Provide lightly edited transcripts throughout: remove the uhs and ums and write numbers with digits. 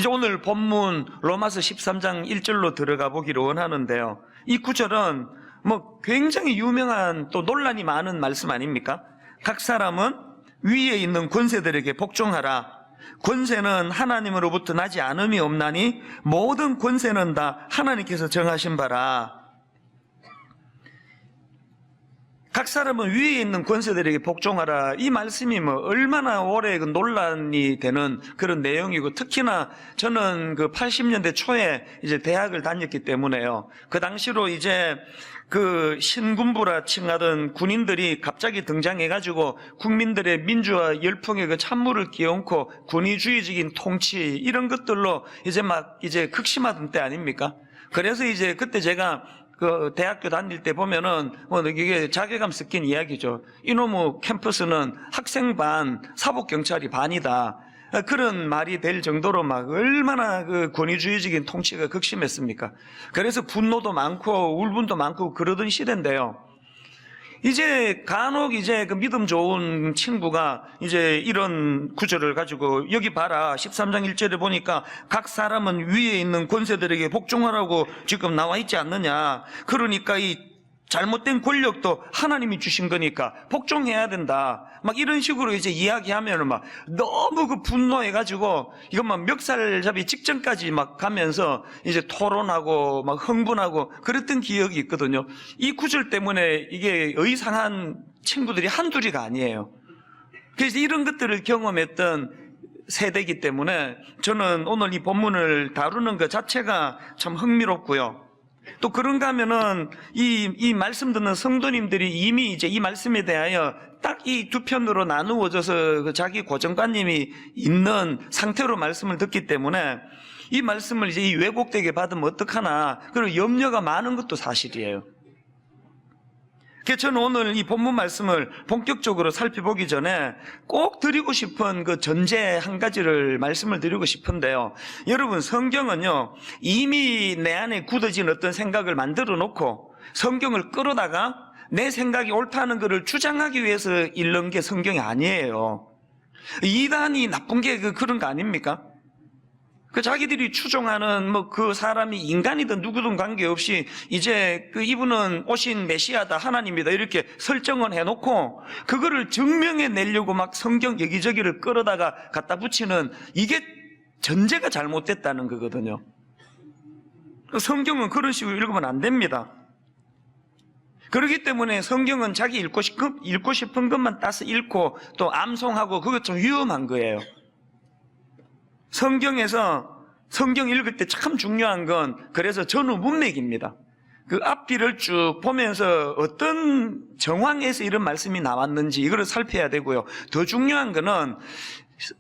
이제 오늘 본문 로마서 13장 1절로 들어가 보기를 원하는데요. 이 구절은 뭐 굉장히 유명한 또 논란이 많은 말씀 아닙니까? 각 사람은 위에 있는 권세들에게 복종하라. 권세는 하나님으로부터 나지 않음이 없나니 모든 권세는 다 하나님께서 정하신 바라. 각 사람은 위에 있는 권세들에게 복종하라. 이 말씀이 뭐 얼마나 오래 그 논란이 되는 그런 내용이고, 특히나 저는 그 80년대 초에 이제 대학을 다녔기 때문에요. 그 당시로 이제 그 신군부라 칭하던 군인들이 갑자기 등장해가지고 국민들의 민주화 열풍에 그 찬물을 끼얹고 군의주의적인 통치 이런 것들로 이제 극심하던 때 아닙니까? 그래서 이제 그때 제가 그 대학교 다닐 때 보면은 뭐 이게 자괴감 섞인 이야기죠. 이놈의 캠퍼스는 학생 반, 사복 경찰이 반이다. 그런 말이 될 정도로 막 얼마나 그 권위주의적인 통치가 극심했습니까? 그래서 분노도 많고 울분도 많고 그러던 시대인데요. 이제 간혹 이제 그 믿음 좋은 친구가 이제 이런 구절을 가지고 여기 봐라 13장 1절에 보니까 각 사람은 위에 있는 권세들에게 복종하라고 지금 나와 있지 않느냐. 그러니까 이 잘못된 권력도 하나님이 주신 거니까 복종해야 된다. 막 이런 식으로 이제 이야기하면은 막 너무 그 분노해가지고 이건 막 멱살잡이 직전까지 막 가면서 이제 토론하고 막 흥분하고 그랬던 기억이 있거든요. 이 구절 때문에 이게 의상한 친구들이 한둘이가 아니에요. 그래서 이런 것들을 경험했던 세대이기 때문에 저는 오늘 이 본문을 다루는 것 자체가 참 흥미롭고요. 또 그런가 하면은 이 말씀 듣는 성도님들이 이미 이제 이 말씀에 대하여 딱 이 두 편으로 나누어져서 그 자기 고정관념이 있는 상태로 말씀을 듣기 때문에 이 말씀을 이제 이 왜곡되게 받으면 어떡하나 그런 염려가 많은 것도 사실이에요. 그래서 저는 오늘 이 본문 말씀을 본격적으로 살펴보기 전에 꼭 드리고 싶은 그 전제 한 가지를 말씀을 드리고 싶은데요. 여러분, 성경은요, 이미 내 안에 굳어진 어떤 생각을 만들어 놓고 성경을 끌어다가 내 생각이 옳다는 것을 주장하기 위해서 읽는 게 성경이 아니에요. 이단이 나쁜 게 그런 거 아닙니까? 그 자기들이 추종하는 뭐 그 사람이 인간이든 누구든 관계없이 이제 그 이분은 오신 메시아다, 하나님이다 이렇게 설정을 해놓고 그거를 증명해 내려고 막 성경 여기저기를 끌어다가 갖다 붙이는 이게 전제가 잘못됐다는 거거든요. 성경은 그런 식으로 읽으면 안 됩니다. 그렇기 때문에 성경은 자기 읽고 싶은 것만 따서 읽고 또 암송하고 그것 좀 위험한 거예요. 성경에서 성경 읽을 때 참 중요한 건 그래서 전후 문맥입니다. 그 앞뒤를 쭉 보면서 어떤 정황에서 이런 말씀이 나왔는지 이걸 살펴야 되고요. 더 중요한 거는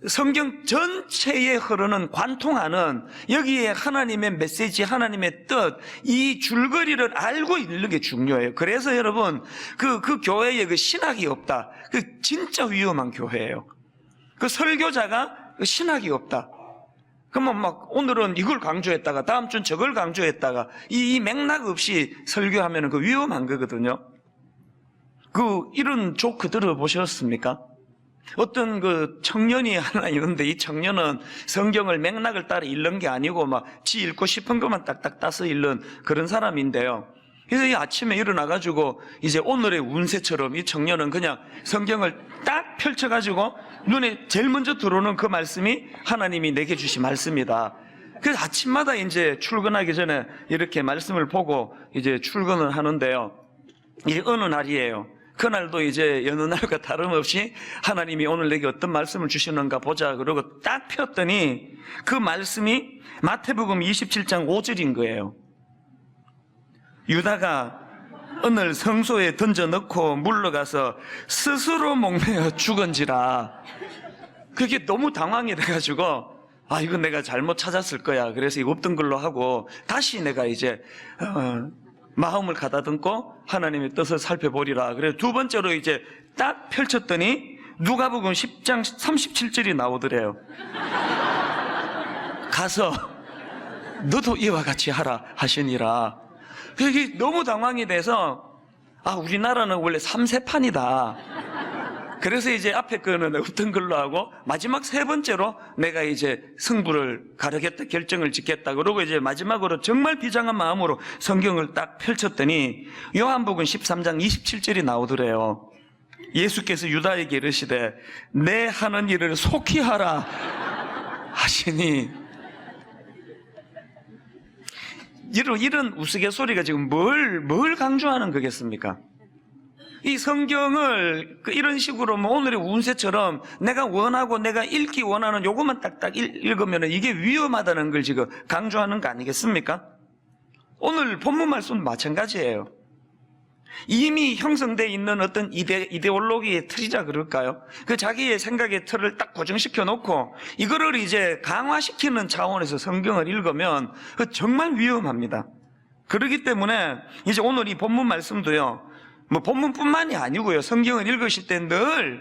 성경 전체에 흐르는 관통하는 여기에 하나님의 메시지, 하나님의 뜻, 이 줄거리를 알고 읽는 게 중요해요. 그래서 여러분 그 교회에 그 신학이 없다. 그 진짜 위험한 교회예요. 그 설교자가 신학이 없다. 그러면 막 오늘은 이걸 강조했다가 다음 주는 저걸 강조했다가 이 맥락 없이 설교하면 그 위험한 거거든요. 이런 조크 들어보셨습니까? 어떤 그 청년이 하나 있는데 이 청년은 성경을 맥락을 따라 읽는 게 아니고 막 지 읽고 싶은 것만 딱딱 따서 읽는 그런 사람인데요. 그래서 이 아침에 일어나가지고 이제 오늘의 운세처럼 이 청년은 그냥 성경을 딱 펼쳐가지고 눈에 제일 먼저 들어오는 그 말씀이 하나님이 내게 주신 말씀이다. 그래서 아침마다 이제 출근하기 전에 이렇게 말씀을 보고 이제 출근을 하는데요. 이제 어느 날이에요. 그날도 이제 여느 날과 다름없이 하나님이 오늘 내게 어떤 말씀을 주시는가 보자 그러고 딱 폈더니 그 말씀이 마태복음 27장 5절인 거예요. 유다가 오늘 성소에 던져 넣고 물러가서 스스로 목매어 죽은지라. 그게 너무 당황이 돼가지고 이건 내가 잘못 찾았을 거야. 그래서 이거 없던 걸로 하고 다시 내가 이제 마음을 가다듬고 하나님의 뜻을 살펴보리라. 그래서 두 번째로 이제 딱 펼쳤더니 누가복음 10장 37절이 나오더래요. 가서 너도 이와 같이 하라 하시니라. 그게 너무 당황이 돼서 우리나라는 원래 3세판이다. 그래서 이제 앞에 거는 없던 걸로 하고 마지막 세 번째로 내가 이제 승부를 가르겠다, 결정을 짓겠다. 그러고 이제 마지막으로 정말 비장한 마음으로 성경을 딱 펼쳤더니 요한복음 13장 27절이 나오더래요. 예수께서 유다에게 이르시되 내 하는 일을 속히 하라 하시니, 이런 우스갯소리가 지금 뭘 강조하는 거겠습니까? 이 성경을 이런 식으로 오늘의 운세처럼 내가 원하고 내가 읽기 원하는 요것만 딱딱 읽으면 이게 위험하다는 걸 지금 강조하는 거 아니겠습니까? 오늘 본문 말씀도 마찬가지예요. 이미 형성되어 있는 어떤 이데올로기의 틀이자 그럴까요? 그 자기의 생각의 틀을 딱 고정시켜 놓고 이거를 이제 강화시키는 차원에서 성경을 읽으면 정말 위험합니다. 그렇기 때문에 이제 오늘 이 본문 말씀도요, 본문뿐만이 아니고요, 성경을 읽으실 때 늘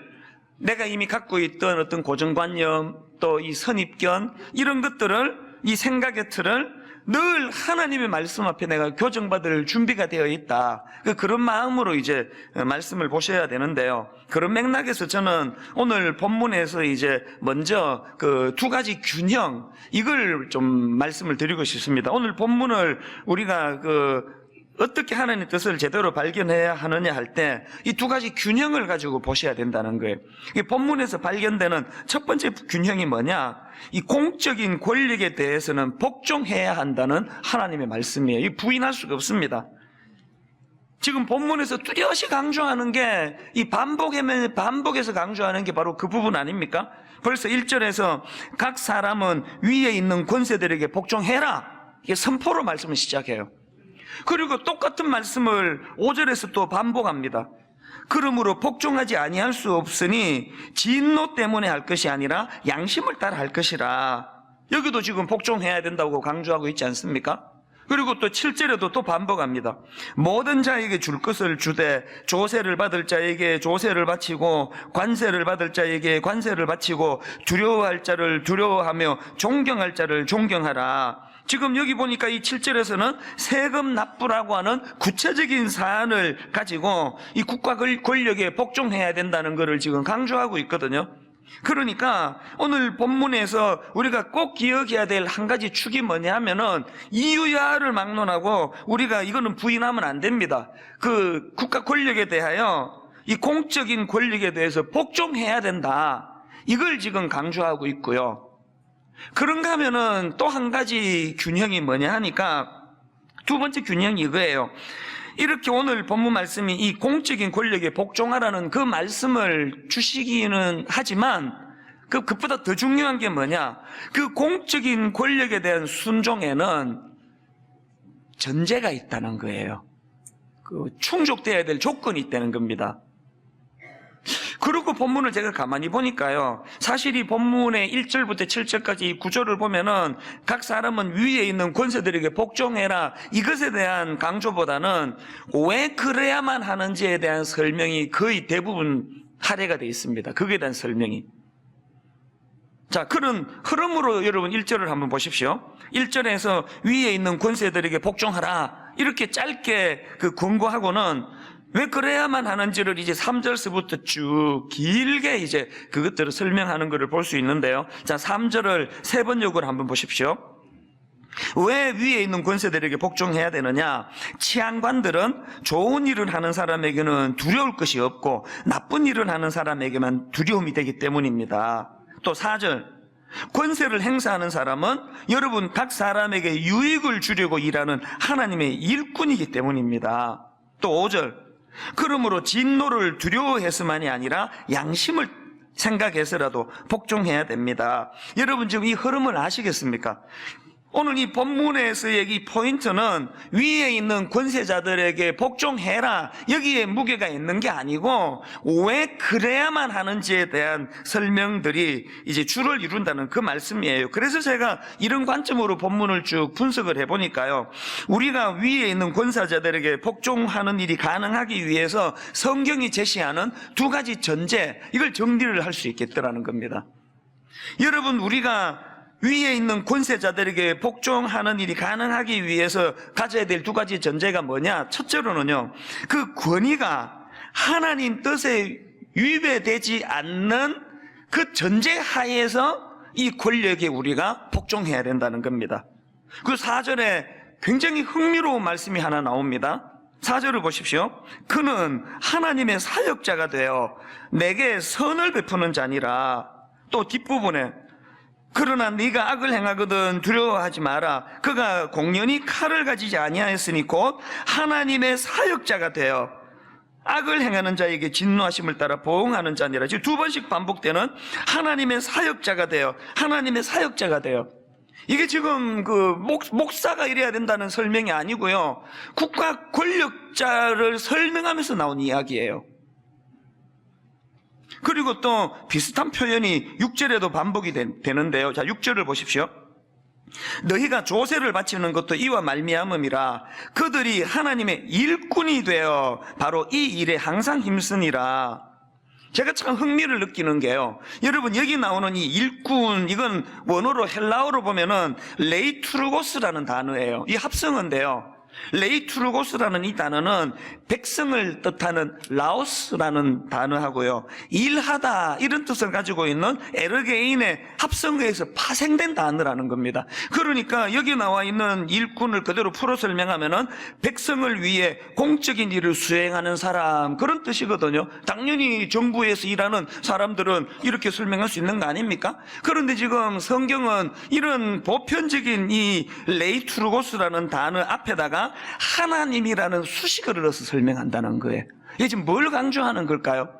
내가 이미 갖고 있던 어떤 고정관념, 또 이 선입견, 이런 것들을, 이 생각의 틀을 늘 하나님의 말씀 앞에 내가 교정받을 준비가 되어 있다. 그런 마음으로 이제 말씀을 보셔야 되는데요. 그런 맥락에서 저는 오늘 본문에서 이제 먼저 그 두 가지 균형, 이걸 좀 말씀을 드리고 싶습니다. 오늘 본문을 우리가 어떻게 하나님의 뜻을 제대로 발견해야 하느냐 할 때 이 두 가지 균형을 가지고 보셔야 된다는 거예요. 이 본문에서 발견되는 첫 번째 균형이 뭐냐? 이 공적인 권력에 대해서는 복종해야 한다는 하나님의 말씀이에요. 이 부인할 수가 없습니다. 지금 본문에서 뚜렷이 강조하는 게 이 반복해서 강조하는 게 바로 그 부분 아닙니까? 벌써 1절에서 각 사람은 위에 있는 권세들에게 복종해라, 이게 선포로 말씀을 시작해요. 그리고 똑같은 말씀을 5절에서 또 반복합니다. 그러므로 복종하지 아니할 수 없으니 진노 때문에 할 것이 아니라 양심을 따라 할 것이라. 여기도 지금 복종해야 된다고 강조하고 있지 않습니까? 그리고 또 7절에도 또 반복합니다. 모든 자에게 줄 것을 주되 조세를 받을 자에게 조세를 바치고 관세를 받을 자에게 관세를 바치고 두려워할 자를 두려워하며 존경할 자를 존경하라. 지금 여기 보니까 이 7절에서는 세금 납부라고 하는 구체적인 사안을 가지고 이 국가 권력에 복종해야 된다는 것을 지금 강조하고 있거든요. 그러니까 오늘 본문에서 우리가 꼭 기억해야 될 한 가지 축이 뭐냐 하면은 이유야를 막론하고 우리가 이거는 부인하면 안 됩니다. 그 국가 권력에 대하여, 이 공적인 권력에 대해서 복종해야 된다, 이걸 지금 강조하고 있고요. 그런가 하면은 또 한 가지 균형이 뭐냐 하니까 두 번째 균형이 이거예요. 이렇게 오늘 본문 말씀이 이 공적인 권력에 복종하라는 그 말씀을 주시기는 하지만 그것보다 더 중요한 게 뭐냐, 그 공적인 권력에 대한 순종에는 전제가 있다는 거예요. 충족되어야 될 조건이 있다는 겁니다. 그리고 본문을 제가 가만히 보니까요, 사실 이 본문의 1절부터 7절까지 이 구조를 보면은 각 사람은 위에 있는 권세들에게 복종해라, 이것에 대한 강조보다는 왜 그래야만 하는지에 대한 설명이 거의 대부분 할애가 되어 있습니다. 거기에 대한 설명이. 자, 그런 흐름으로 여러분 1절을 한번 보십시오. 1절에서 위에 있는 권세들에게 복종하라, 이렇게 짧게 권고하고는 왜 그래야만 하는지를 이제 3절서부터 쭉 길게 이제 그것들을 설명하는 것을 볼 수 있는데요. 자, 3절을 세 번역으로 한번 보십시오. 왜 위에 있는 권세들에게 복종해야 되느냐? 치안관들은 좋은 일을 하는 사람에게는 두려울 것이 없고 나쁜 일을 하는 사람에게만 두려움이 되기 때문입니다. 또 4절, 권세를 행사하는 사람은 여러분 각 사람에게 유익을 주려고 일하는 하나님의 일꾼이기 때문입니다. 또 5절, 그러므로 진노를 두려워해서만이 아니라 양심을 생각해서라도 복종해야 됩니다. 여러분 지금 이 흐름을 아시겠습니까? 오늘 이 본문에서의 이 포인트는 위에 있는 권세자들에게 복종해라, 여기에 무게가 있는 게 아니고 왜 그래야만 하는지에 대한 설명들이 이제 주를 이룬다는 그 말씀이에요. 그래서 제가 이런 관점으로 본문을 쭉 분석을 해보니까요, 우리가 위에 있는 권세자들에게 복종하는 일이 가능하기 위해서 성경이 제시하는 두 가지 전제, 이걸 정리를 할 수 있겠더라는 겁니다. 여러분, 우리가 위에 있는 권세자들에게 복종하는 일이 가능하기 위해서 가져야 될 두 가지 전제가 뭐냐? 첫째로는요, 그 권위가 하나님 뜻에 위배되지 않는 그 전제 하에서 이 권력에 우리가 복종해야 된다는 겁니다. 그 4절에 굉장히 흥미로운 말씀이 하나 나옵니다. 4절을 보십시오. 그는 하나님의 사역자가 되어 내게 선을 베푸는 자니라. 또 뒷부분에 그러나 네가 악을 행하거든 두려워하지 마라. 그가 공연히 칼을 가지지 아니하였으니 곧 하나님의 사역자가 되어 악을 행하는 자에게 진노하심을 따라 보응하는 자니라. 지금 2번씩 반복되는 하나님의 사역자가 되어, 하나님의 사역자가 되어. 이게 지금 그 목사가 이래야 된다는 설명이 아니고요, 국가 권력자를 설명하면서 나온 이야기예요. 그리고 또 비슷한 표현이 6절에도 반복이 되는데요. 자, 6절을 보십시오. 너희가 조세를 바치는 것도 이와 말미암음이라. 그들이 하나님의 일꾼이 되어 바로 이 일에 항상 힘쓰니라. 제가 참 흥미를 느끼는 게요, 여러분 여기 나오는 이 일꾼, 이건 원어로 헬라어로 보면은 레이투르고스라는 단어예요. 이 합성어인데요, 레이투르고스라는 이 단어는 백성을 뜻하는 라오스라는 단어하고요, 일하다 이런 뜻을 가지고 있는 에르게인의 합성어에서 파생된 단어라는 겁니다. 그러니까 여기 나와 있는 일꾼을 그대로 풀어 설명하면은 백성을 위해 공적인 일을 수행하는 사람, 그런 뜻이거든요. 당연히 정부에서 일하는 사람들은 이렇게 설명할 수 있는 거 아닙니까? 그런데 지금 성경은 이런 보편적인 이 레이투르고스라는 단어 앞에다가 하나님이라는 수식어를 넣어서 설명한다는 거예요. 이게 지금 뭘 강조하는 걸까요?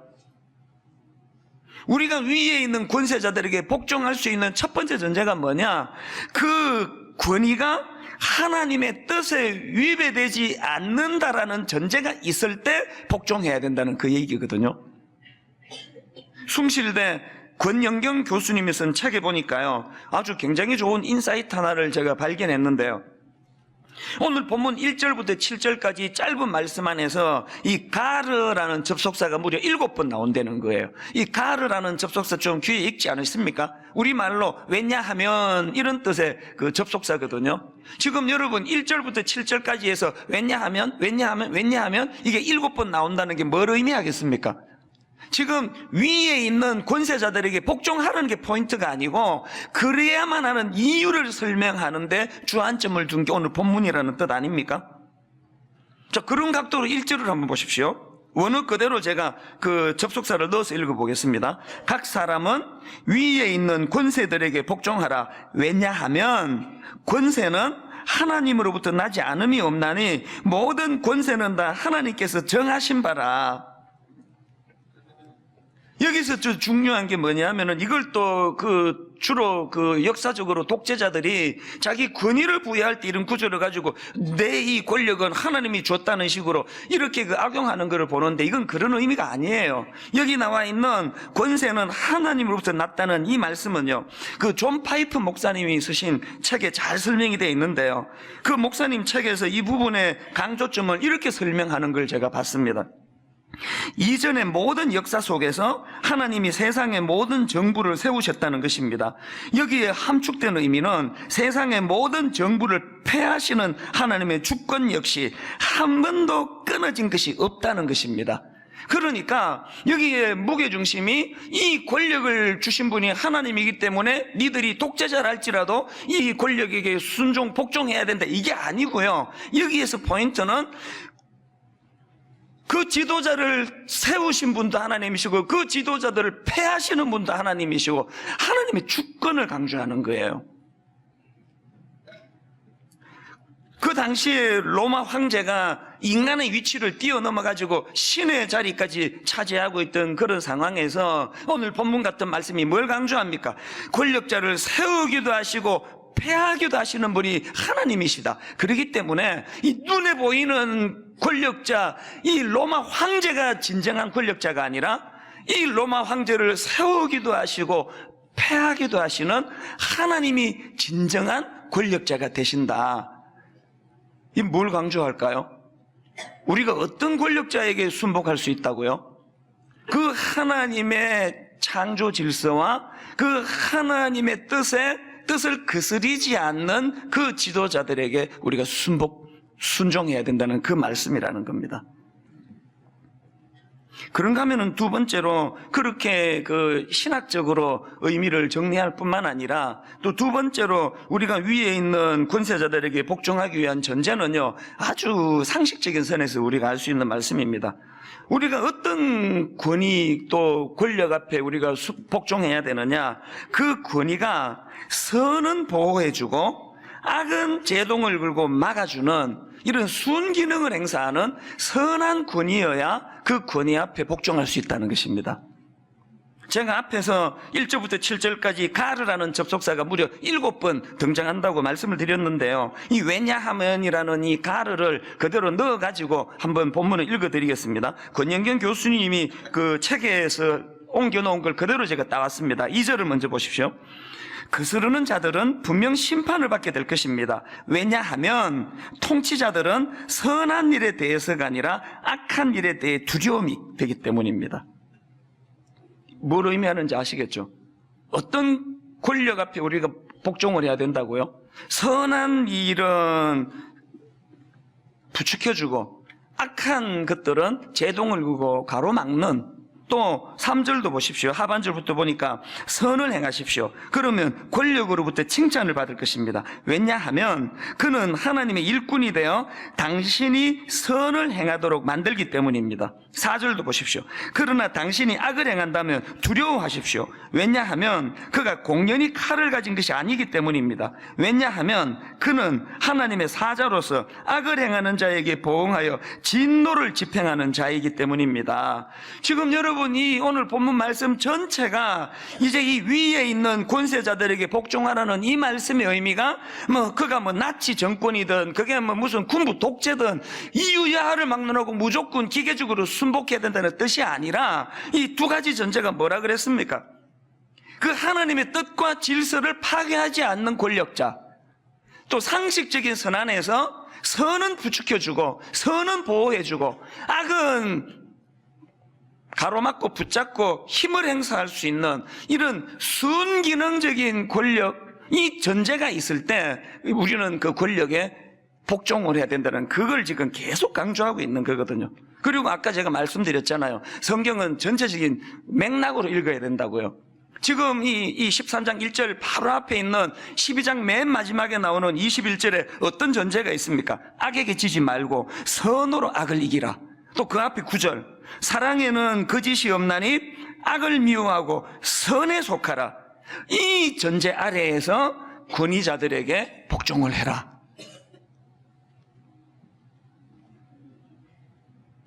우리가 위에 있는 권세자들에게 복종할 수 있는 첫 번째 전제가 뭐냐? 그 권위가 하나님의 뜻에 위배되지 않는다라는 전제가 있을 때 복종해야 된다는 그 얘기거든요. 숭실대 권영경 교수님이 쓴 책에 보니까요, 아주 굉장히 좋은 인사이트 하나를 제가 발견했는데요, 오늘 본문 1절부터 7절까지 짧은 말씀 안에서 이 가르라는 접속사가 무려 7번 나온다는 거예요. 이 가르라는 접속사 좀 귀에 익지 않으십니까? 우리말로 왜냐하면 이런 뜻의 그 접속사거든요. 지금 여러분 1절부터 7절까지 해서 왜냐하면 이게 7번 나온다는 게 뭘 의미하겠습니까? 지금 위에 있는 권세자들에게 복종하라는 게 포인트가 아니고 그래야만 하는 이유를 설명하는데 주안점을 둔 게 오늘 본문이라는 뜻 아닙니까? 자, 그런 각도로 1절을 한번 보십시오. 원어 그대로 제가 그 접속사를 넣어서 읽어보겠습니다. 각 사람은 위에 있는 권세들에게 복종하라. 왜냐하면 권세는 하나님으로부터 나지 않음이 없나니 모든 권세는 다 하나님께서 정하신 바라. 여기서 중요한 게 뭐냐면은 이걸 또 주로 역사적으로 독재자들이 자기 권위를 부여할 때 이런 구조를 가지고 내 이 권력은 하나님이 줬다는 식으로 이렇게 악용하는 것을 보는데, 이건 그런 의미가 아니에요. 여기 나와 있는 권세는 하나님으로부터 났다는 이 말씀은요, 그 존 파이프 목사님이 쓰신 책에 잘 설명이 되어 있는데요, 그 목사님 책에서 이 부분의 강조점을 이렇게 설명하는 걸 제가 봤습니다. 이전의 모든 역사 속에서 하나님이 세상의 모든 정부를 세우셨다는 것입니다. 여기에 함축된 의미는 세상의 모든 정부를 폐하시는 하나님의 주권 역시 한 번도 끊어진 것이 없다는 것입니다. 그러니까 여기에 무게중심이 이 권력을 주신 분이 하나님이기 때문에 니들이 독재자라 할지라도 이 권력에게 순종, 복종해야 된다, 이게 아니고요, 여기에서 포인트는 그 지도자를 세우신 분도 하나님이시고 그 지도자들을 폐하시는 분도 하나님이시고 하나님의 주권을 강조하는 거예요. 그 당시에 로마 황제가 인간의 위치를 뛰어넘어가지고 신의 자리까지 차지하고 있던 그런 상황에서 오늘 본문 같은 말씀이 뭘 강조합니까? 권력자를 세우기도 하시고 폐하기도 하시는 분이 하나님이시다. 그렇기 때문에 이 눈에 보이는 권력자, 이 로마 황제가 진정한 권력자가 아니라 이 로마 황제를 세우기도 하시고 폐하기도 하시는 하나님이 진정한 권력자가 되신다. 이 뭘 강조할까요? 우리가 어떤 권력자에게 순복할 수 있다고요? 그 하나님의 창조 질서와 그 하나님의 뜻을 거스리지 않는 그 지도자들에게 우리가 순종해야 된다는 그 말씀이라는 겁니다. 그런가 하면은 두 번째로 그렇게 그 신학적으로 의미를 정리할 뿐만 아니라 또 두 번째로 우리가 위에 있는 권세자들에게 복종하기 위한 전제는요, 아주 상식적인 선에서 우리가 알 수 있는 말씀입니다. 우리가 어떤 권위 또 권력 앞에 우리가 복종해야 되느냐, 그 권위가 선은 보호해주고 악은 제동을 걸고 막아주는 이런 순기능을 행사하는 선한 권위여야 그 권위 앞에 복종할 수 있다는 것입니다. 제가 앞에서 1절부터 7절까지 가르라는 접속사가 무려 7번 등장한다고 말씀을 드렸는데요. 이 왜냐하면이라는 이 가르를 그대로 넣어가지고 한번 본문을 읽어드리겠습니다. 권영경 교수님이 그 책에서 옮겨놓은 걸 그대로 제가 따왔습니다. 2절을 먼저 보십시오. 거스르는 자들은 분명 심판을 받게 될 것입니다. 왜냐하면 통치자들은 선한 일에 대해서가 아니라 악한 일에 대해 두려움이 되기 때문입니다. 뭘 의미하는지 아시겠죠? 어떤 권력 앞에 우리가 복종을 해야 된다고요? 선한 일은 부추겨주고 악한 것들은 제동을 그고 가로막는, 또 3절도 보십시오. 하반절부터 보니까 선을 행하십시오. 그러면 권력으로부터 칭찬을 받을 것입니다. 왜냐하면 그는 하나님의 일꾼이 되어 당신이 선을 행하도록 만들기 때문입니다. 4절도 보십시오. 그러나 당신이 악을 행한다면 두려워하십시오. 왜냐하면 그가 공연히 칼을 가진 것이 아니기 때문입니다. 왜냐하면 그는 하나님의 사자로서 악을 행하는 자에게 보응하여 진노를 집행하는 자이기 때문입니다. 지금 여러분, 이 오늘 본문 말씀 전체가 이제 이 위에 있는 권세자들에게 복종하라는 이 말씀의 의미가 그가 나치 정권이든 그게 무슨 군부 독재든 이유야를 막론하고 무조건 기계적으로 순복해야 된다는 뜻이 아니라 이 두 가지 전제가 뭐라 그랬습니까? 그 하나님의 뜻과 질서를 파괴하지 않는 권력자, 또 상식적인 선 안에서 선은 부추겨주고 선은 보호해주고 악은 가로막고 붙잡고 힘을 행사할 수 있는 이런 순기능적인 권력, 이 전제가 있을 때 우리는 그 권력에 복종을 해야 된다는, 그걸 지금 계속 강조하고 있는 거거든요. 그리고 아까 제가 말씀드렸잖아요. 성경은 전체적인 맥락으로 읽어야 된다고요. 지금 이 13장 1절 바로 앞에 있는 12장 맨 마지막에 나오는 21절에 어떤 전제가 있습니까? 악에게 지지 말고 선으로 악을 이기라. 또 그 앞에 9절, 사랑에는 거짓이 없나니 악을 미워하고 선에 속하라. 이 전제 아래에서 권위자들에게 복종을 해라.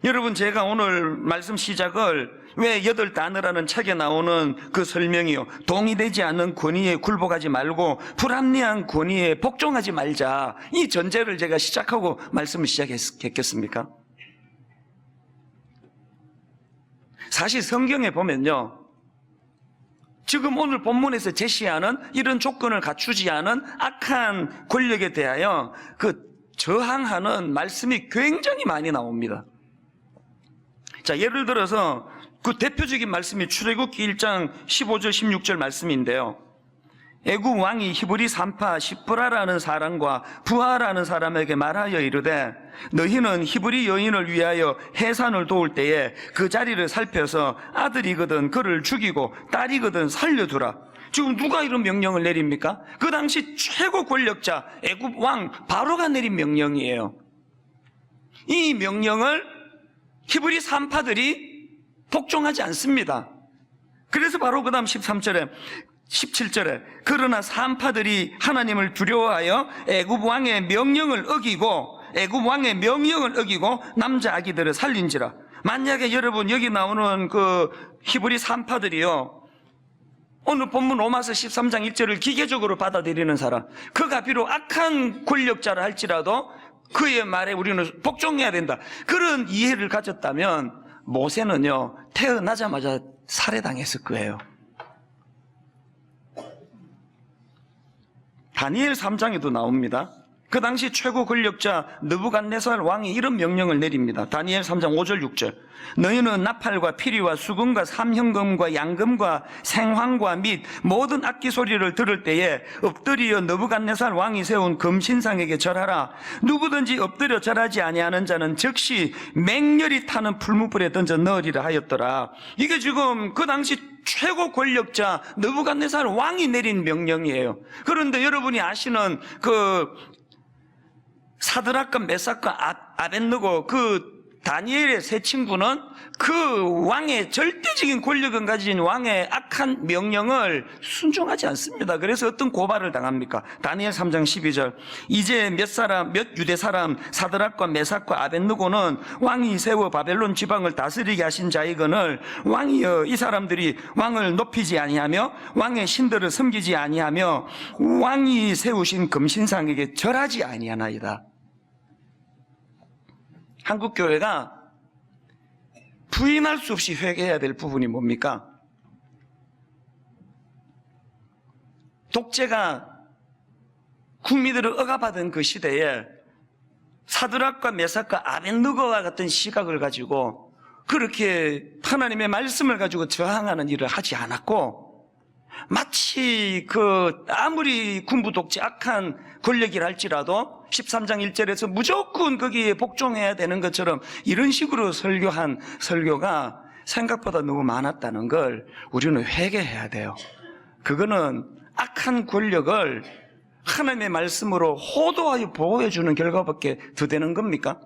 여러분, 제가 오늘 말씀 시작을 왜 8단어라는 책에 나오는 그 설명이요, 동의되지 않는 권위에 굴복하지 말고 불합리한 권위에 복종하지 말자, 이 전제를 제가 시작하고 말씀을 시작했겠습니까? 사실 성경에 보면요, 지금 오늘 본문에서 제시하는 이런 조건을 갖추지 않은 악한 권력에 대하여 그 저항하는 말씀이 굉장히 많이 나옵니다. 자, 예를 들어서 그 대표적인 말씀이 출애굽기 1장 15절 16절 말씀인데요. 애굽 왕이 히브리 산파 시브라라는 사람과 부하라는 사람에게 말하여 이르되 너희는 히브리 여인을 위하여 해산을 도울 때에 그 자리를 살펴서 아들이거든 그를 죽이고 딸이거든 살려두라. 지금 누가 이런 명령을 내립니까? 그 당시 최고 권력자 애굽 왕 바로가 내린 명령이에요. 이 명령을 히브리 산파들이 복종하지 않습니다. 그래서 바로 그 다음 13절에 17절에 그러나 산파들이 하나님을 두려워하여 애굽 왕의 명령을 어기고 남자 아기들을 살린지라. 만약에 여러분 여기 나오는 그 히브리 산파들이요, 오늘 본문 로마서 13장 1절을 기계적으로 받아들이는 사람, 그가 비록 악한 권력자라 할지라도 그의 말에 우리는 복종해야 된다, 그런 이해를 가졌다면 모세는요 태어나자마자 살해당했을 거예요. 다니엘 3장에도 나옵니다. 그 당시 최고 권력자 느부갓네살 왕이 이런 명령을 내립니다. 다니엘 3장 5절 6절. 너희는 나팔과 피리와 수금과 삼현금과 양금과 생황과 및 모든 악기 소리를 들을 때에 엎드려 느부갓네살 왕이 세운 금신상에게 절하라. 누구든지 엎드려 절하지 아니하는 자는 즉시 맹렬히 타는 풀무불에 던져 넣으리라 하였더라. 이게 지금 그 당시 최고 권력자 느부갓네살 왕이 내린 명령이에요. 그런데 여러분이 아시는 그 사드락과 메삭과 아벳느고 그 다니엘의 세 친구는 그 왕의 절대적인 권력을 가진 왕의 악한 명령을 순종하지 않습니다. 그래서 어떤 고발을 당합니까? 다니엘 3장 12절. 이제 몇 유대 사람 사드락과 메삭과 아벳느고는 왕이 세워 바벨론 지방을 다스리게 하신 자이거늘 왕이여 이 사람들이 왕을 높이지 아니하며 왕의 신들을 섬기지 아니하며 왕이 세우신 금신상에게 절하지 아니하나이다. 한국교회가 부인할 수 없이 회개해야 될 부분이 뭡니까? 독재가 국민들을 억압하던 그 시대에 사드락과 메삭과 아벳느고와 같은 시각을 가지고 그렇게 하나님의 말씀을 가지고 저항하는 일을 하지 않았고, 마치 아무리 군부 독재 악한 권력이라 할지라도 13장 1절에서 무조건 거기에 복종해야 되는 것처럼 이런 식으로 설교한 설교가 생각보다 너무 많았다는 걸 우리는 회개해야 돼요. 그거는 악한 권력을 하나님의 말씀으로 호도하여 보호해 주는 결과밖에 더 되는 겁니까?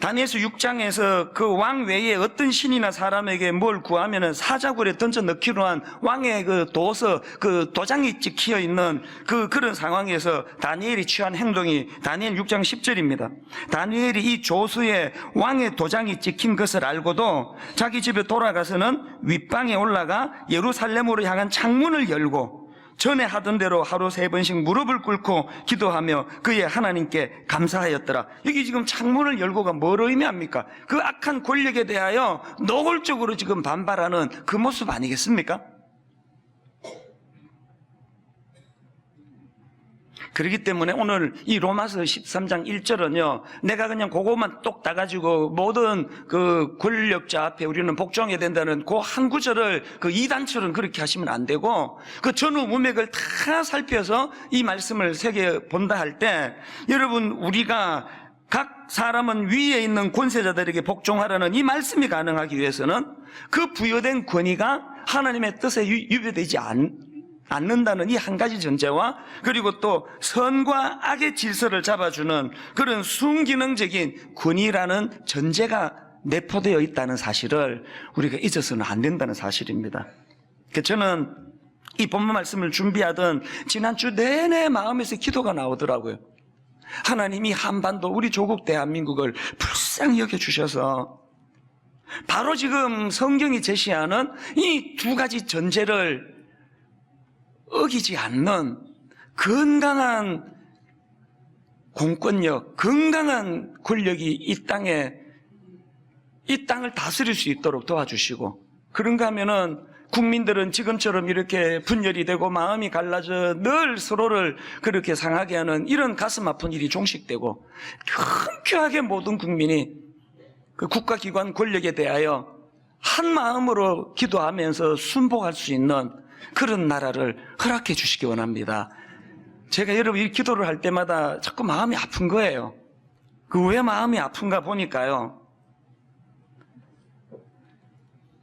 다니엘서 6장에서 그 왕 외에 어떤 신이나 사람에게 뭘 구하면은 사자굴에 던져 넣기로 한 왕의 그 도서, 그 도장이 찍혀 있는 그런 상황에서 다니엘이 취한 행동이 다니엘 6장 10절입니다. 다니엘이 이 조서에 왕의 도장이 찍힌 것을 알고도 자기 집에 돌아가서는 윗방에 올라가 예루살렘으로 향한 창문을 열고 전에 하던 대로 하루 3번씩 무릎을 꿇고 기도하며 그의 하나님께 감사하였더라. 여기 지금 창문을 열고가 뭘 의미합니까? 그 악한 권력에 대하여 노골적으로 지금 반발하는 그 모습 아니겠습니까? 그렇기 때문에 오늘 이 로마서 13장 1절은요, 내가 그냥 그것만 똑 따가지고 모든 그 권력자 앞에 우리는 복종해야 된다는 그 한 구절을 그 이단처럼 그렇게 하시면 안 되고, 그 전후 문맥을 다 살펴서 이 말씀을 새겨본다 할 때, 여러분, 우리가 각 사람은 위에 있는 권세자들에게 복종하라는 이 말씀이 가능하기 위해서는 그 부여된 권위가 하나님의 뜻에 유배되지 않는다는 이 한 가지 전제와, 그리고 또 선과 악의 질서를 잡아주는 그런 순기능적인 권위라는 전제가 내포되어 있다는 사실을 우리가 잊어서는 안 된다는 사실입니다. 저는 이 본문 말씀을 준비하던 지난주 내내 마음에서 기도가 나오더라고요. 하나님이 한반도 우리 조국 대한민국을 불쌍히 여겨주셔서 바로 지금 성경이 제시하는 이 두 가지 전제를 어기지 않는 건강한 공권력, 건강한 권력이 이 땅을 다스릴 수 있도록 도와주시고, 그런가 하면은 국민들은 지금처럼 이렇게 분열이 되고 마음이 갈라져 늘 서로를 그렇게 상하게 하는 이런 가슴 아픈 일이 종식되고, 흔쾌하게 모든 국민이 그 국가기관 권력에 대하여 한 마음으로 기도하면서 순복할 수 있는 그런 나라를 허락해 주시기 원합니다. 제가 여러분 이 기도를 할 때마다 자꾸 마음이 아픈 거예요. 그 왜 마음이 아픈가 보니까요,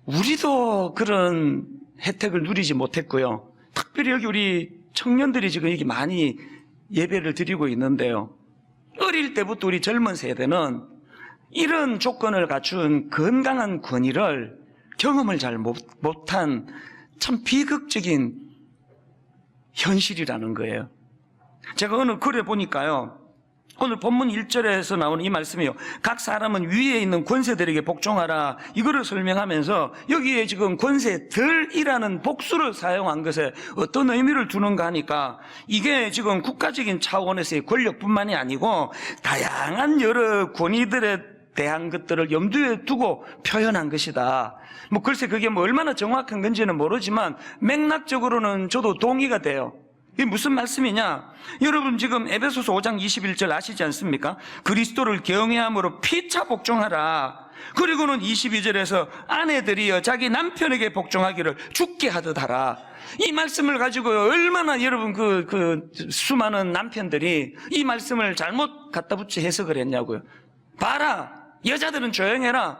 우리도 그런 혜택을 누리지 못했고요. 특별히 여기 우리 청년들이 지금 여기 많이 예배를 드리고 있는데요, 어릴 때부터 우리 젊은 세대는 이런 조건을 갖춘 건강한 권위를 경험을 잘 못한 참 비극적인 현실이라는 거예요. 제가 오늘 글에 보니까요, 오늘 본문 1절에서 나오는 이 말씀이요, 각 사람은 위에 있는 권세들에게 복종하라, 이거를 설명하면서 여기에 지금 권세들이라는 복수를 사용한 것에 어떤 의미를 두는가 하니까, 이게 지금 국가적인 차원에서의 권력뿐만이 아니고 다양한 여러 권위들의 대한 것들을 염두에 두고 표현한 것이다. 뭐 글쎄 그게 뭐 얼마나 정확한 건지는 모르지만 맥락적으로는 저도 동의가 돼요. 이게 무슨 말씀이냐? 여러분 지금 에베소서 5장 21절 아시지 않습니까? 그리스도를 경외함으로 피차 복종하라. 그리고는 22절에서 아내들이여 자기 남편에게 복종하기를 죽게 하듯 하라. 이 말씀을 가지고 얼마나 여러분 그 수많은 남편들이 이 말씀을 잘못 갖다 붙여 해석을 했냐고요. 봐라, 여자들은 조용해라.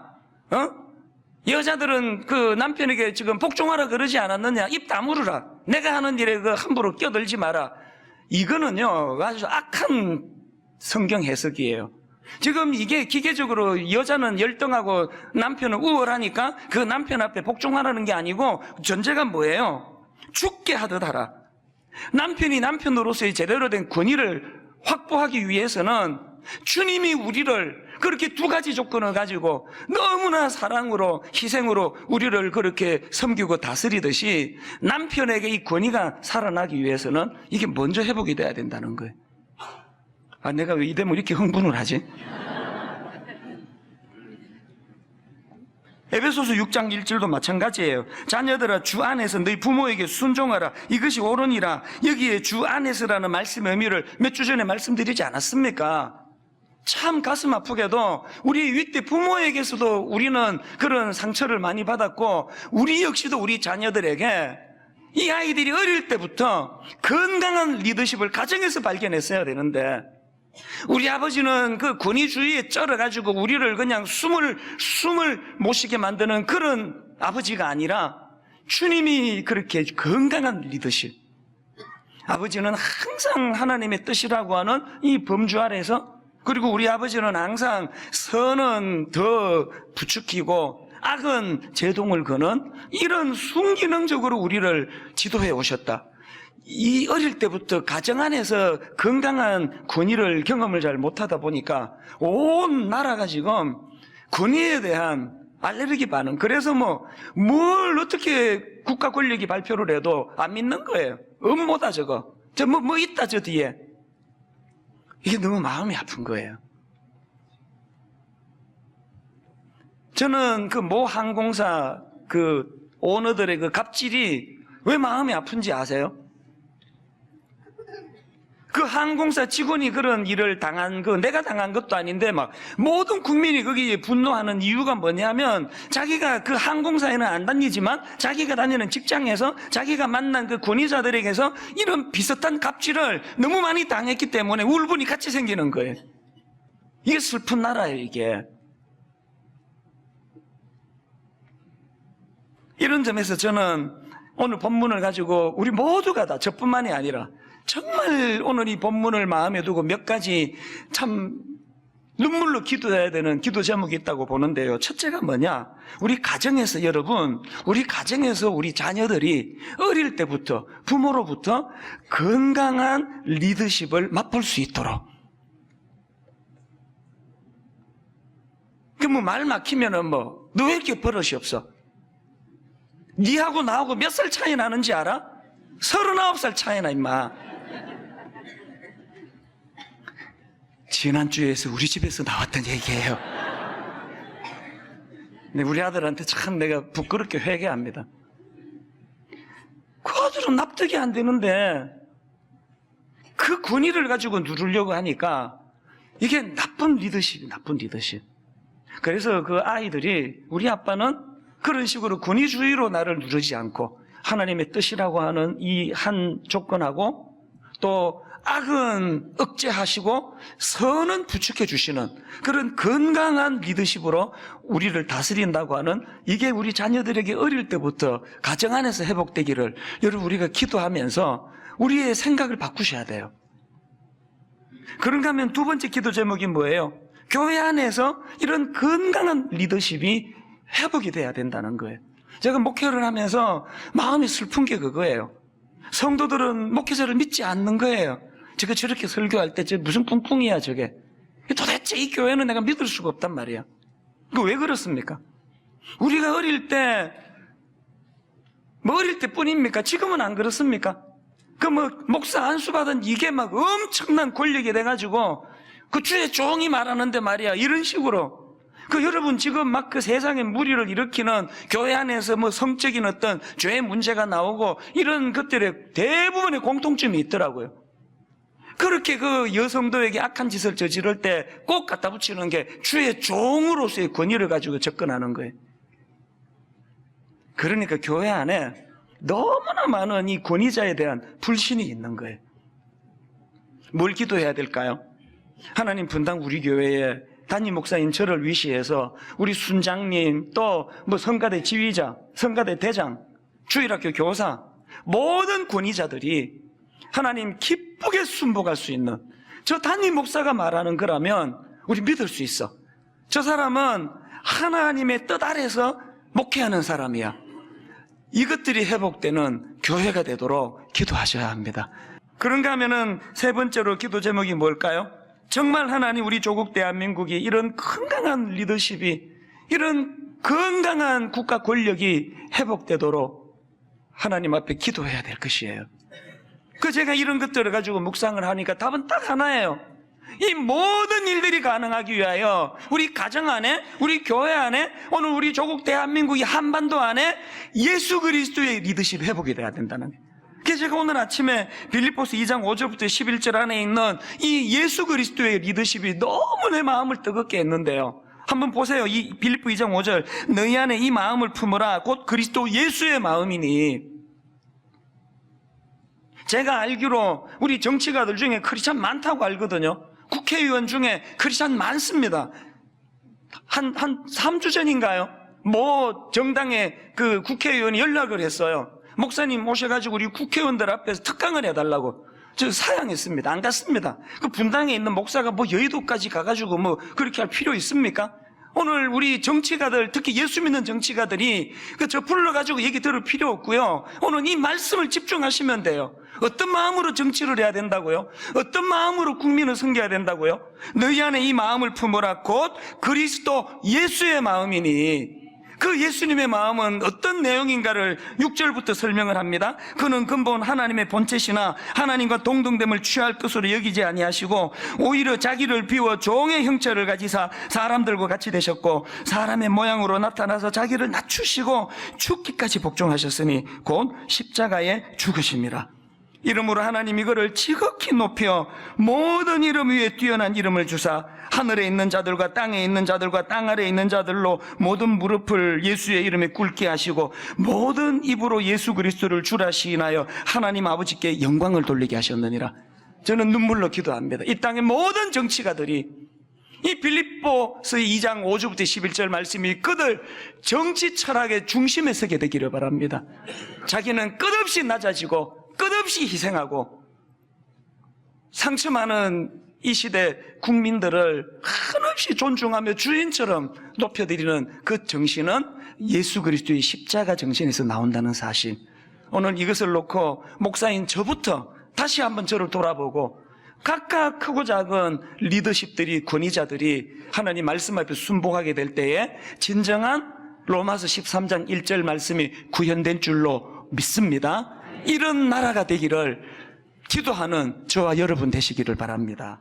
여자들은 그 남편에게 지금 복종하라 그러지 않았느냐? 입 다물으라. 내가 하는 일에 그 함부로 껴들지 마라. 이거는요 아주 악한 성경 해석이에요. 지금 이게 기계적으로 여자는 열등하고 남편은 우월하니까 그 남편 앞에 복종하라는 게 아니고 전제가 뭐예요? 죽게 하듯 하라. 남편이 남편으로서의 제대로 된 권위를 확보하기 위해서는 주님이 우리를 그렇게 두 가지 조건을 가지고 너무나 사랑으로 희생으로 우리를 그렇게 섬기고 다스리듯이 남편에게 이 권위가 살아나기 위해서는 이게 먼저 회복이 돼야 된다는 거예요. 아, 내가 왜 이 되면 이렇게 흥분을 하지? 에베소서 6장 1절도 마찬가지예요. 자녀들아 주 안에서 너희 부모에게 순종하라. 이것이 옳으니라. 여기에 주 안에서라는 말씀의 의미를 몇 주 전에 말씀드리지 않았습니까? 참 가슴 아프게도 우리 윗대 부모에게서도 우리는 그런 상처를 많이 받았고 우리 역시도 우리 자녀들에게 이 아이들이 어릴 때부터 건강한 리더십을 가정에서 발견했어야 되는데 우리 아버지는 그 권위주의에 쩔어가지고 우리를 그냥 숨을 못 쉬게 만드는 그런 아버지가 아니라 주님이 그렇게 건강한 리더십. 아버지는 항상 하나님의 뜻이라고 하는 이 범주 아래서 그리고 우리 아버지는 항상 선은 더 부추기고 악은 제동을 거는 이런 순기능적으로 우리를 지도해 오셨다. 이 어릴 때부터 가정 안에서 건강한 권위를 경험을 잘 못하다 보니까 온 나라가 지금 권위에 대한 알레르기 반응. 그래서 뭘 어떻게 국가 권력이 발표를 해도 안 믿는 거예요. 음모다 저거. 저 뭐 있다 저 뒤에. 이게 너무 마음이 아픈 거예요. 저는 그 모 항공사 그 오너들의 그 갑질이 왜 마음이 아픈지 아세요? 그 항공사 직원이 그런 일을 당한 내가 당한 것도 아닌데 모든 국민이 거기에 분노하는 이유가 뭐냐면 자기가 그 항공사에는 안 다니지만 자기가 다니는 직장에서 자기가 만난 그 권위자들에게서 이런 비슷한 갑질을 너무 많이 당했기 때문에 울분이 같이 생기는 거예요. 이게 슬픈 나라예요, 이게. 이런 점에서 저는 오늘 본문을 가지고 우리 모두가 다 저뿐만이 아니라 정말 오늘 이 본문을 마음에 두고 몇 가지 참 눈물로 기도해야 되는 기도 제목이 있다고 보는데요. 첫째가 뭐냐? 우리 가정에서 여러분, 우리 가정에서 우리 자녀들이 어릴 때부터 부모로부터 건강한 리더십을 맛볼 수 있도록. 말 막히면은 너 왜 이렇게 버릇이 없어? 니하고 나하고 몇 살 차이 나는지 알아? 39살 차이나 임마. 지난주에서 우리 집에서 나왔던 얘기예요. 근데 우리 아들한테 참 내가 부끄럽게 회개합니다. 그 아들은 납득이 안 되는데 그 권위를 가지고 누르려고 하니까 이게 나쁜 리더십. 그래서 그 아이들이 우리 아빠는 그런 식으로 권위주의로 나를 누르지 않고 하나님의 뜻이라고 하는 이 한 조건하고 또 악은 억제하시고 선은 부축해 주시는 그런 건강한 리더십으로 우리를 다스린다고 하는 이게 우리 자녀들에게 어릴 때부터 가정 안에서 회복되기를 여러분 우리가 기도하면서 우리의 생각을 바꾸셔야 돼요. 그런가 하면 두 번째 기도 제목이 뭐예요? 교회 안에서 이런 건강한 리더십이 회복이 돼야 된다는 거예요. 제가 목회를 하면서 마음이 슬픈 게 그거예요. 성도들은 목회자를 믿지 않는 거예요. 제가 저렇게 설교할 때 무슨 꿍꿍이야 저게. 도대체 이 교회는 내가 믿을 수가 없단 말이야. 그거 왜 그렇습니까? 우리가 어릴 때 어릴 때뿐입니까? 지금은 안 그렇습니까? 목사 안수 받은 이게 엄청난 권력이 돼가지고 그 주의 종이 말하는데 말이야 이런 식으로 그 여러분 지금 막 그 세상에 무리를 일으키는 교회 안에서 뭐 성적인 어떤 죄의 문제가 나오고 이런 것들의 대부분의 공통점이 있더라고요. 그렇게 그 여성도에게 악한 짓을 저지를 때 꼭 갖다 붙이는 게 주의 종으로서의 권위를 가지고 접근하는 거예요. 그러니까 교회 안에 너무나 많은 이 권위자에 대한 불신이 있는 거예요. 뭘 기도해야 될까요? 하나님, 분당 우리 교회에 담임 목사인 저를 위시해서 우리 순장님, 또 뭐 성가대 지휘자, 성가대 대장, 주일학교 교사, 모든 권위자들이 하나님 기쁘게 순복할 수 있는, 저 담임 목사가 말하는 거라면 우리 믿을 수 있어. 저 사람은 하나님의 뜻 아래서 목회하는 사람이야. 이것들이 회복되는 교회가 되도록 기도하셔야 합니다. 그런가 하면은 세 번째로 기도 제목이 뭘까요? 정말 하나님, 우리 조국 대한민국이 이런 건강한 리더십이, 이런 건강한 국가 권력이 회복되도록 하나님 앞에 기도해야 될 것이에요. 제가 이런 것들을 가지고 묵상을 하니까 답은 딱 하나예요. 이 모든 일들이 가능하기 위하여 우리 가정 안에, 우리 교회 안에, 오늘 우리 조국 대한민국이 한반도 안에 예수 그리스도의 리더십 회복이 돼야 된다는 거예요. 그래서 제가 오늘 아침에 빌립보서 2장 5절부터 11절 안에 있는 이 예수 그리스도의 리더십이 너무 내 마음을 뜨겁게 했는데요. 한번 보세요. 이 빌립보 2장 5절. 너희 안에 이 마음을 품으라. 곧 그리스도 예수의 마음이니. 제가 알기로 우리 정치가들 중에 크리스찬 많다고 알거든요. 국회의원 중에 크리스찬 많습니다. 한 3주 전인가요? 뭐 정당의 그 국회의원이 연락을 했어요. 목사님 모셔가지고 우리 국회의원들 앞에서 특강을 해달라고. 저 사양했습니다. 안 갔습니다. 그 분당에 있는 목사가 뭐 여의도까지 가가지고 뭐 그렇게 할 필요 있습니까? 오늘 우리 정치가들, 특히 예수 믿는 정치가들이 저 불러가지고 얘기 들을 필요 없고요. 오늘 이 말씀을 집중하시면 돼요. 어떤 마음으로 정치를 해야 된다고요? 어떤 마음으로 국민을 섬겨야 된다고요? 너희 안에 이 마음을 품으라. 곧 그리스도 예수의 마음이니. 그 예수님의 마음은 어떤 내용인가를 6절부터 설명을 합니다. 그는 근본 하나님의 본체시나 하나님과 동등됨을 취할 것으로 여기지 아니하시고 오히려 자기를 비워 종의 형체를 가지사 사람들과 같이 되셨고 사람의 모양으로 나타나서 자기를 낮추시고 죽기까지 복종하셨으니 곧 십자가에 죽으심이라. 이름으로 하나님 이거를 지극히 높여 모든 이름 위에 뛰어난 이름을 주사 하늘에 있는 자들과 땅에 있는 자들과 땅 아래에 있는 자들로 모든 무릎을 예수의 이름에 꿇게 하시고 모든 입으로 예수 그리스도를 주라 시인하여 하나님 아버지께 영광을 돌리게 하셨느니라. 저는 눈물로 기도합니다. 이 땅의 모든 정치가들이 이 빌립보서 2장 5절부터 11절 말씀이 그들 정치 철학의 중심에 서게 되기를 바랍니다. 자기는 끝없이 낮아지고 끝없이 희생하고 상처 많은 이 시대 국민들을 한없이 존중하며 주인처럼 높여드리는 그 정신은 예수 그리스도의 십자가 정신에서 나온다는 사실. 오늘 이것을 놓고 목사인 저부터 다시 한번 저를 돌아보고 각각 크고 작은 리더십들이, 권위자들이 하나님 말씀 앞에 순복하게 될 때에 진정한 로마서 13장 1절 말씀이 구현된 줄로 믿습니다. 이런 나라가 되기를 기도하는 저와 여러분 되시기를 바랍니다.